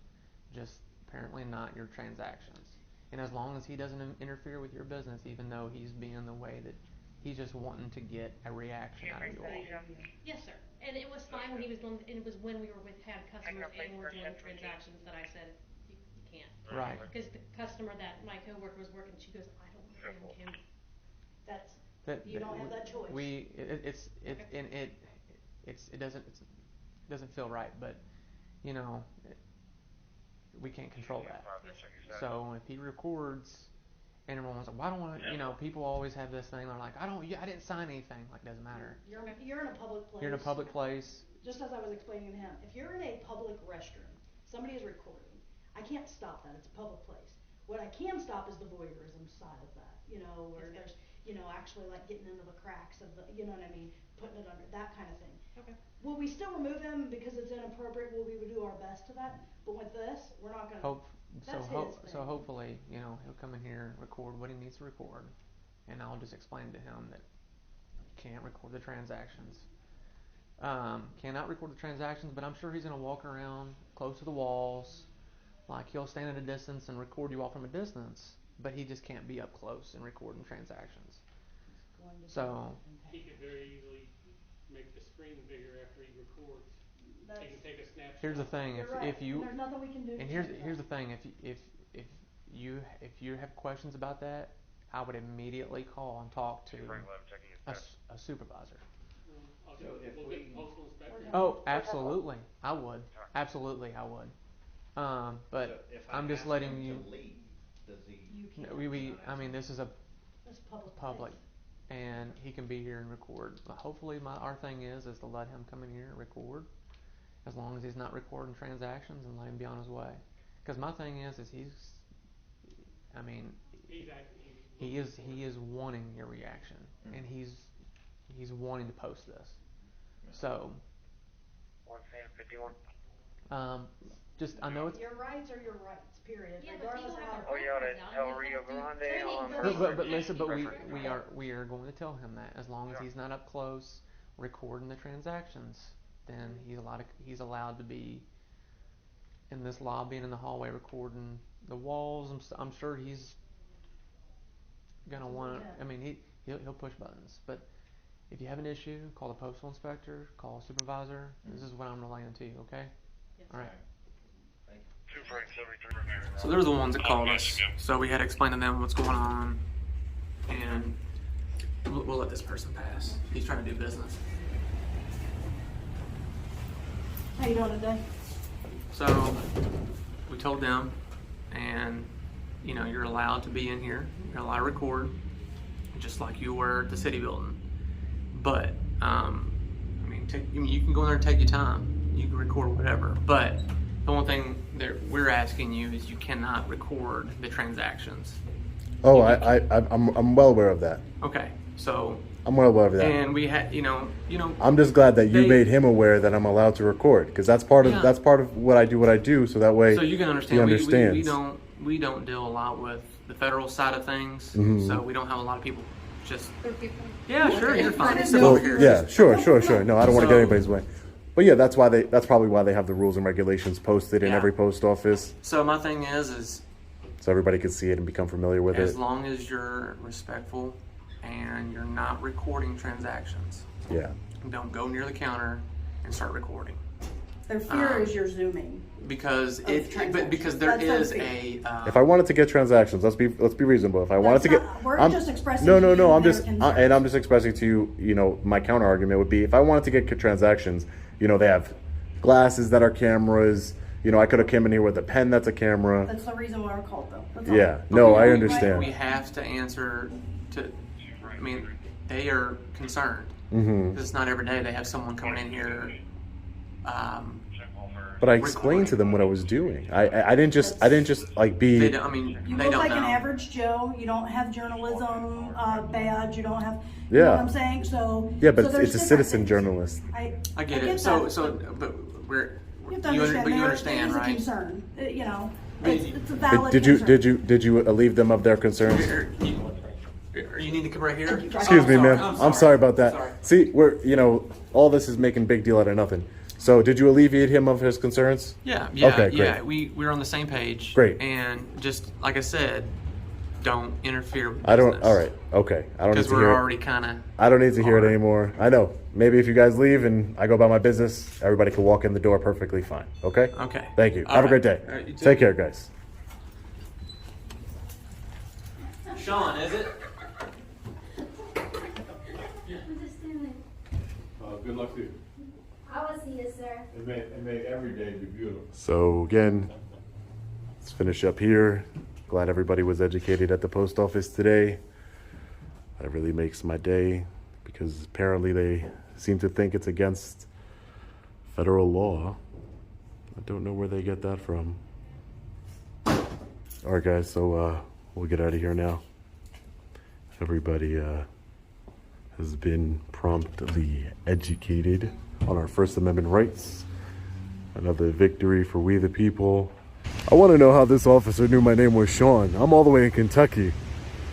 Speaker 4: Just apparently not your transactions. And as long as he doesn't interfere with your business, even though he's being the way that he's just wanting to get a reaction out of you all.
Speaker 6: Yes, sir. And it was fine when he was doing, and it was when we were had customers and were doing transactions that I said, you can't.
Speaker 4: Right.
Speaker 6: Because the customer that my coworker was working, she goes, I don't want to film him.
Speaker 11: That's you don't have that choice.
Speaker 4: It doesn't feel right, but you know, we can't control that. So if he records, and everyone's like, "Why don't want to?" You know, people always have this thing. They're like, "I didn't sign anything." Like, it doesn't matter.
Speaker 11: You're in a public place.
Speaker 4: You're in a public place.
Speaker 11: Just as I was explaining to him, if you're in a public restroom, somebody is recording. I can't stop that. It's a public place. What I can stop is the voyeurism side of that. You know, where there's, you know, actually like getting into the cracks of the, you know what I mean, putting it under that kind of thing.
Speaker 6: Okay.
Speaker 11: Will we still remove him because it's inappropriate? Will we do our best to that? But with this, we're not gonna.
Speaker 4: So hopefully, you know, he'll come in here, record what he needs to record, and I'll just explain to him that you can't record the transactions. Cannot record the transactions, but I'm sure he's gonna walk around close to the walls, like he'll stand at a distance and record you all from a distance, but he just can't be up close and recording transactions. So
Speaker 7: he could very easily make the screen bigger after he records. He can take a snapshot.
Speaker 4: Here's the thing: if you
Speaker 11: there's nothing we can do.
Speaker 4: And here's the thing: if you have questions about that, I would immediately call and talk to a supervisor.
Speaker 7: We'll get the postal inspector.
Speaker 4: Oh, absolutely, I would. Absolutely, I would. But
Speaker 8: So if
Speaker 4: I'm just
Speaker 8: ask
Speaker 4: letting
Speaker 8: him
Speaker 4: you.
Speaker 8: to leave, does he?
Speaker 4: I mean, this is a
Speaker 11: It's public.
Speaker 4: public, and he can be here and record. But hopefully, our thing is to let him come in here and record, as long as he's not recording transactions, and let him be on his way. Because my thing is I mean, he is wanting your reaction, and he's wanting to post this. So, just I know it's.
Speaker 11: Your rights are your rights. Period.
Speaker 6: Yeah,
Speaker 11: Regardless
Speaker 6: but
Speaker 11: of
Speaker 6: people
Speaker 11: how.
Speaker 6: have
Speaker 5: El Rio Grande
Speaker 4: But listen, we are going to tell him that as long as he's not up close recording the transactions, then he's allowed to be in this lobby and in the hallway recording the walls. I'm sure he's gonna want. I mean, he'll push buttons. But if you have an issue, call the postal inspector, call a supervisor. This is what I'm relaying to you. Okay.
Speaker 6: Yes.
Speaker 4: All right.
Speaker 5: Two breaks every 3 minutes.
Speaker 4: So they're the ones that called us. So we had to explain to them what's going on, and we'll let this person pass. He's trying to do business.
Speaker 11: How you doing today?
Speaker 4: So we told them, and you know, you're allowed to be in here. You're allowed to record, just like you were at the city building. But I mean, you can go in there and take your time. You can record whatever. But the one thing that we're asking you is you cannot record the transactions.
Speaker 1: Oh, I'm well aware of that.
Speaker 4: Okay, so
Speaker 1: I'm well aware of that.
Speaker 4: and we had, you know.
Speaker 1: I'm just glad that you made him aware that I'm allowed to record, because that's part of what I do. So that way,
Speaker 4: so you can understand.
Speaker 1: He understands.
Speaker 4: We don't deal a lot with the federal side of things, so we don't have a lot of people just. Yeah, sure, you're fine. Just sit over here.
Speaker 1: Yeah, sure. No, I don't want to get anybody's way. But yeah, that's probably why they have the rules and regulations posted in every post office,
Speaker 4: So my thing is
Speaker 1: so everybody can see it and become familiar with
Speaker 4: as
Speaker 1: it.
Speaker 4: long as you're respectful and you're not recording transactions,
Speaker 1: Yeah.
Speaker 4: don't go near the counter and start recording.
Speaker 11: Their fear is you're zooming.
Speaker 4: Because
Speaker 11: Of
Speaker 4: there
Speaker 11: That's their
Speaker 4: is
Speaker 11: fear.
Speaker 4: a.
Speaker 1: If I wanted to get transactions, let's be reasonable. If I wanted to get,
Speaker 11: We're
Speaker 1: I'm,
Speaker 11: just expressing
Speaker 1: no,
Speaker 11: to
Speaker 1: no,
Speaker 11: you
Speaker 1: no. I'm
Speaker 11: their
Speaker 1: just,
Speaker 11: concerns.
Speaker 1: and I'm just expressing to you. You know, my counter argument would be if I wanted to get transactions. You know, they have glasses that are cameras. You know, I could have come in here with a pen that's a camera.
Speaker 11: That's the reason why we're called, though. That's all.
Speaker 1: Yeah, no, I understand.
Speaker 4: We have to answer to. I mean, they are concerned.
Speaker 1: Mm-hmm.
Speaker 4: It's not every day they have someone coming in here.
Speaker 1: But I explained to them what I was doing. I didn't just like be.
Speaker 4: They don't, I mean,
Speaker 11: You
Speaker 4: they
Speaker 11: look
Speaker 4: don't
Speaker 11: like
Speaker 4: know.
Speaker 11: an average Joe. You don't have journalism badge. You don't have.
Speaker 1: Yeah.
Speaker 11: You know what I'm saying? So.
Speaker 1: Yeah, but
Speaker 11: so there's
Speaker 1: it's a
Speaker 11: different
Speaker 1: citizen
Speaker 11: things.
Speaker 1: journalist.
Speaker 4: I get it.
Speaker 11: that.
Speaker 4: But we're.
Speaker 11: You have to understand.
Speaker 4: But you
Speaker 11: there
Speaker 4: understand,
Speaker 11: is a
Speaker 4: right?
Speaker 11: concern. You know,
Speaker 4: But
Speaker 11: it's a valid
Speaker 1: Did
Speaker 11: concern.
Speaker 1: you relieve them of their concerns?
Speaker 4: You need to come right here.
Speaker 1: Excuse me, man.
Speaker 4: I'm
Speaker 1: I'm sorry about that.
Speaker 4: Sorry.
Speaker 1: See, all this is making big deal out of nothing. So, did you alleviate him of his concerns?
Speaker 4: Yeah.
Speaker 1: Okay, great.
Speaker 4: Yeah. We're on the same page.
Speaker 1: Great.
Speaker 4: And just like I said, don't interfere with
Speaker 1: I don't.
Speaker 4: business.
Speaker 1: All right. Okay. I don't need
Speaker 4: Because
Speaker 1: to
Speaker 4: we're
Speaker 1: hear it.
Speaker 4: already kind of.
Speaker 1: I don't need to hear it anymore. I know. Maybe if you guys leave and I go about my business, everybody can walk in the door perfectly fine. Okay?
Speaker 4: Okay.
Speaker 1: Thank you.
Speaker 4: All
Speaker 1: Have a
Speaker 4: right.
Speaker 1: great day.
Speaker 4: All right, you too.
Speaker 1: Take care, guys.
Speaker 4: Sean, is it?
Speaker 1: Good luck to you.
Speaker 12: I will see you, sir.
Speaker 1: It made every day be beautiful. So again, let's finish up here. Glad everybody was educated at the post office today. That really makes my day because apparently they seem to think it's against federal law. I don't know where they get that from. All right, guys, so we'll get out of here now. Everybody has been promptly educated on our First Amendment rights. Another victory for we the people. I want to know how this officer knew my name was Sean. I'm all the way in Kentucky.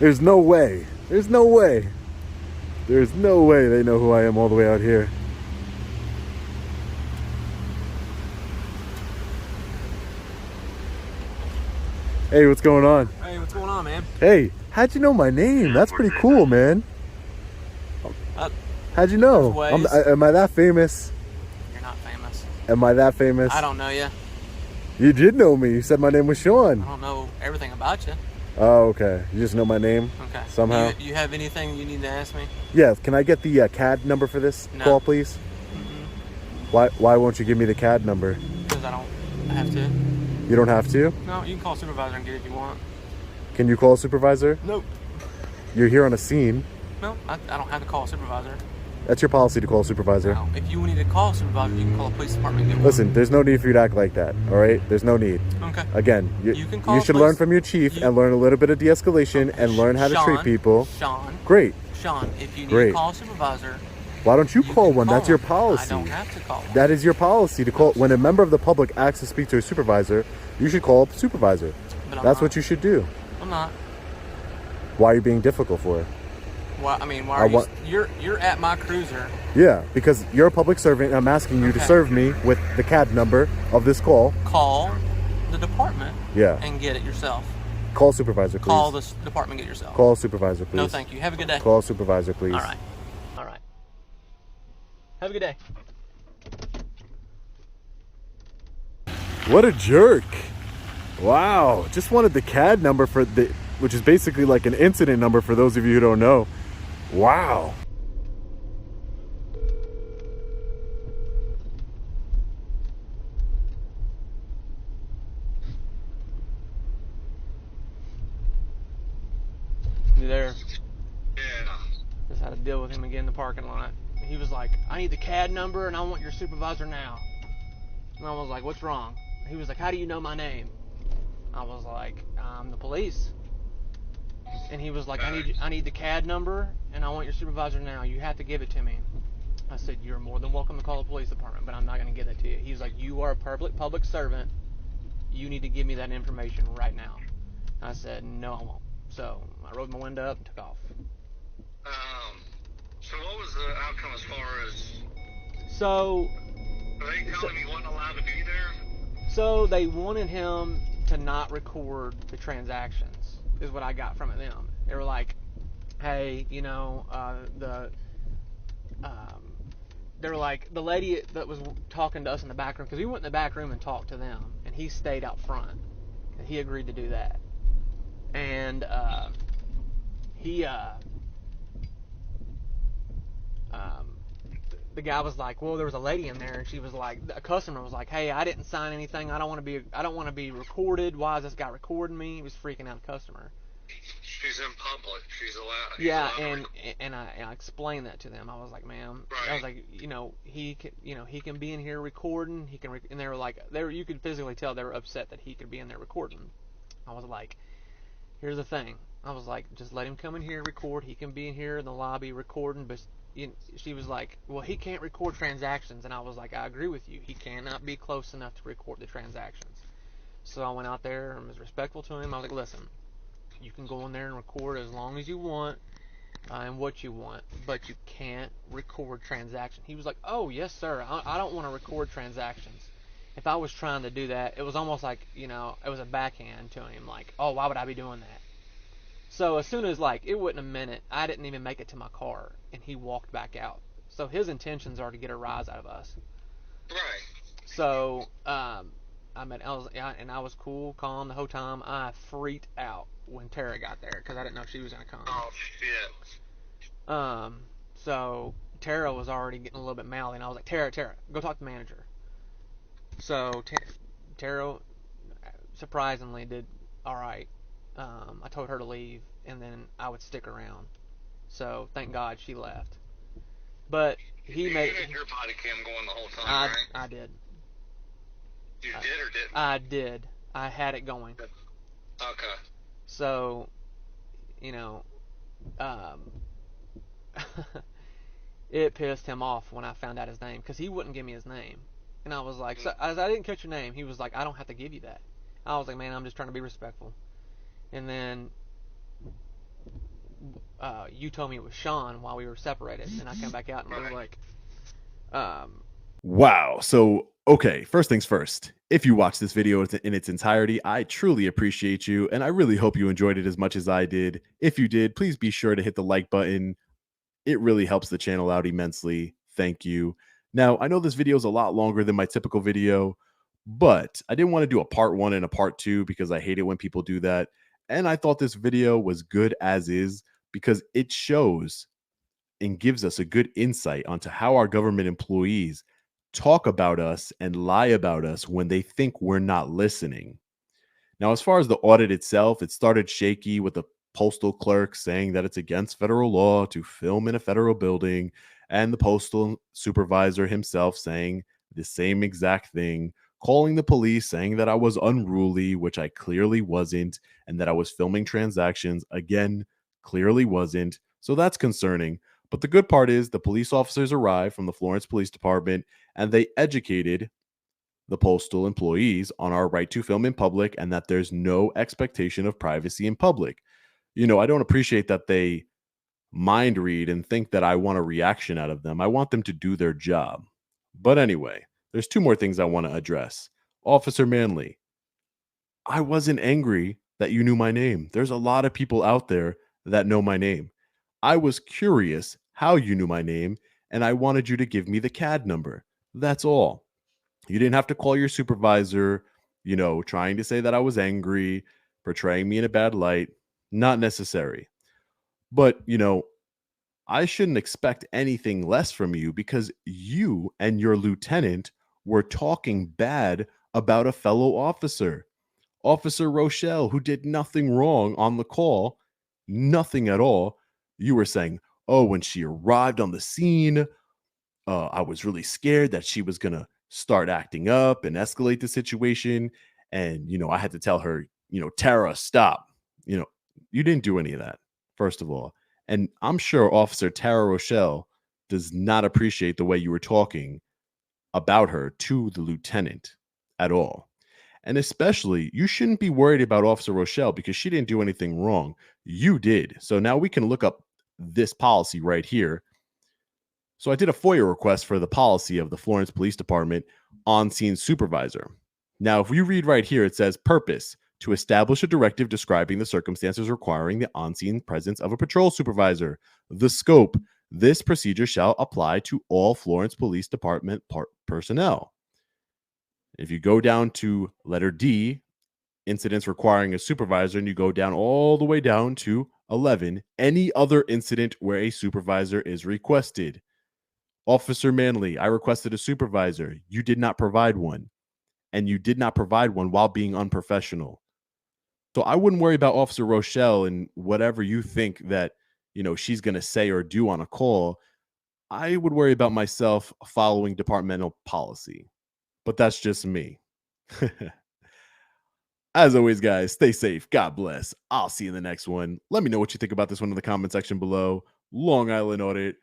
Speaker 1: There's no way. There's no way. There's no way they know who I am all the way out here. Hey, what's going on?
Speaker 4: Hey, what's going on, man?
Speaker 1: Hey, how'd you know my name? That's pretty cool, man. How'd you know? Am I that famous?
Speaker 4: You're not famous.
Speaker 1: Am I that famous?
Speaker 4: I don't know you.
Speaker 1: You did know me. You said my name was Sean.
Speaker 4: I don't know everything about you.
Speaker 1: Oh, okay. You just know my name?
Speaker 4: Okay.
Speaker 1: Somehow?
Speaker 4: You have anything you need to ask me?
Speaker 1: Yeah. Can I get the CAD number for this call, please? Why won't you give me the CAD number?
Speaker 4: Because I don't have to.
Speaker 1: You don't have to?
Speaker 4: No, you can call supervisor and get it if you want.
Speaker 1: Can you call a supervisor?
Speaker 4: Nope.
Speaker 1: You're here on a scene.
Speaker 4: No, I don't have to call a supervisor.
Speaker 1: That's your policy to call a supervisor.
Speaker 4: No, if you need to call a supervisor, you can call a police department and get one.
Speaker 1: Listen, there's no need for you to act like that, all right? There's no need.
Speaker 4: Okay.
Speaker 1: Again,
Speaker 4: You can call
Speaker 1: you should
Speaker 4: police-
Speaker 1: learn from your chief and learn a little bit of de-escalation and learn how to treat
Speaker 4: Sean,
Speaker 1: people.
Speaker 4: Sean.
Speaker 1: Great.
Speaker 4: Sean, if you need
Speaker 1: Great.
Speaker 4: to call a supervisor,
Speaker 1: Why don't you call one?
Speaker 4: call
Speaker 1: That's your
Speaker 4: one.
Speaker 1: policy.
Speaker 4: I don't have to call one.
Speaker 1: That is your policy to call. When a member of the public asks to speak to a supervisor, you should call a supervisor.
Speaker 4: But I'm
Speaker 1: That's
Speaker 4: not.
Speaker 1: what you should do.
Speaker 4: I'm not.
Speaker 1: Why are you being difficult for it?
Speaker 4: Why? I mean, why are you're at my cruiser?
Speaker 1: Yeah, because you're a public servant and I'm asking you to
Speaker 4: Okay.
Speaker 1: serve me with the CAD number of this call.
Speaker 4: Call the department.
Speaker 1: Yeah.
Speaker 4: And get it yourself.
Speaker 1: Call supervisor, please.
Speaker 4: Call the department, get it yourself.
Speaker 1: Call supervisor, please.
Speaker 4: No, thank you. Have a good day.
Speaker 1: Call supervisor, please.
Speaker 4: All right. All right. Have a good day.
Speaker 1: What a jerk. Wow. Just wanted the CAD number for which is basically like an incident number for those of you who don't know. Wow.
Speaker 4: You there? Yeah. Just had to deal with him again in the parking lot. He was like, I need the CAD number and I want your supervisor now. And I was like, what's wrong? He was like, how do you know my name? I was like, I'm the police. And he was like, I need the CAD number and I want your supervisor now. You have to give it to me. I said, you're more than welcome to call the police department, but I'm not going to give it to you. He was like, you are a public servant. You need to give me that information right now. I said, no, I won't. So I rolled my window up and took off.
Speaker 5: So what was the outcome as far as?
Speaker 4: So.
Speaker 5: Are they telling me he wasn't allowed to be there?
Speaker 4: So they wanted him to not record the transactions, is what I got from them. They were like, hey, you know, they were like, the lady that was talking to us in the back room, because we went in the back room and talked to them, and he stayed out front, and he agreed to do that. And the guy was like, well, there was a lady in there, and she was like, a customer was like, hey, I didn't sign anything. I don't want to be recorded. Why is this guy recording me? He was freaking out, the customer.
Speaker 5: She's in public. She's allowed.
Speaker 4: Yeah, and I explained that to them. I was like, ma'am, I was like, he can be in here recording. He can, and they were like, you could physically tell they were upset that he could be in there recording. I was like, here's the thing. I was like, just let him come in here, record. He can be in here in the lobby recording. But she was like, well, he can't record transactions. And I was like, I agree with you. He cannot be close enough to record the transactions. So I went out there and was respectful to him. I was like, listen, you can go in there and record as long as you want and what you want, but you can't record transactions. He was like, oh, yes, sir. I don't want to record transactions. If I was trying to do that, it was almost like, it was a backhand to him, like, oh, why would I be doing that? So as soon as, it wasn't a minute, I didn't even make it to my car, and he walked back out. So his intentions are to get a rise out of us.
Speaker 5: Right.
Speaker 4: So, I was cool, calm the whole time. I freaked out when Tara got there, because I didn't know she was going to come.
Speaker 5: Oh, shit.
Speaker 4: So Tara was already getting a little bit mouthy, and I was like, Tara, go talk to the manager. So Tara surprisingly did all right. I told her to leave, and then I would stick around. So thank God she left. But he
Speaker 5: you
Speaker 4: made
Speaker 5: had your body cam going the whole time, right?
Speaker 4: I did.
Speaker 5: You did or didn't?
Speaker 4: I did. I had it going.
Speaker 5: Okay.
Speaker 4: So, it pissed him off when I found out his name, because he wouldn't give me his name. And I was like, so, as I didn't catch your name, he was like, I don't have to give you that. I was like, man, I'm just trying to be respectful. And then you told me it was Sean while we were separated, and I come back out and we were like,
Speaker 1: Wow. So, okay, first things first. If you watch this video in its entirety, I truly appreciate you, and I really hope you enjoyed it as much as I did. If you did, please be sure to hit the like button. It really helps the channel out immensely. Thank you. Now, I know this video is a lot longer than my typical video, but I didn't want to do a part 1 and a part 2 because I hate it when people do that. And I thought this video was good as is because it shows and gives us a good insight onto how our government employees talk about us and lie about us when they think we're not listening. Now, as far as the audit itself, it started shaky with the postal clerk saying that it's against federal law to film in a federal building, and the postal supervisor himself saying the same exact thing, calling the police saying that I was unruly, which I clearly wasn't, and that I was filming transactions, again, clearly wasn't. So that's concerning. But the good part is the police officers arrived from the Florence Police Department, and they educated the postal employees on our right to film in public and that there's no expectation of privacy in public. I don't appreciate that they mind read and think that I want a reaction out of them. I want them to do their job. But anyway, there's 2 more things I want to address. Officer Manley, I wasn't angry that you knew my name. There's a lot of people out there that know my name. I was curious how you knew my name, and I wanted you to give me the CAD number. That's all. You didn't have to call your supervisor, trying to say that I was angry, portraying me in a bad light. Not necessary. But, I shouldn't expect anything less from you because you and your lieutenant were talking bad about a fellow officer, Officer Rochelle, who did nothing wrong on the call, nothing at all. You were saying, oh, when she arrived on the scene, I was really scared that she was going to start acting up and escalate the situation. And, I had to tell her, Tara, stop. You didn't do any of that, first of all. And I'm sure Officer Tara Rochelle does not appreciate the way you were talking about her to the lieutenant at all. And especially, you shouldn't be worried about Officer Rochelle because she didn't do anything wrong. You did. So now we can look up this policy right here. So I did a FOIA request for the policy of the Florence Police Department on-scene supervisor. Now, if we read right here, it says purpose: to establish a directive describing the circumstances requiring the on-scene presence of a patrol supervisor. The scope: This procedure shall apply to all Florence Police Department personnel. If you go down to letter D, incidents requiring a supervisor, and you go down all the way down to 11, any other incident where a supervisor is requested. Officer Manley, I requested a supervisor. You did not provide one. And you did not provide one while being unprofessional. So I wouldn't worry about Officer Rochelle and whatever you think that, she's going to say or do on a call. I would worry about myself following departmental policy. But that's just me. As always, guys, stay safe. God bless. I'll see you in the next one. Let me know what you think about this one in the comment section below. Long Island Audit.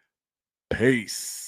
Speaker 1: Peace.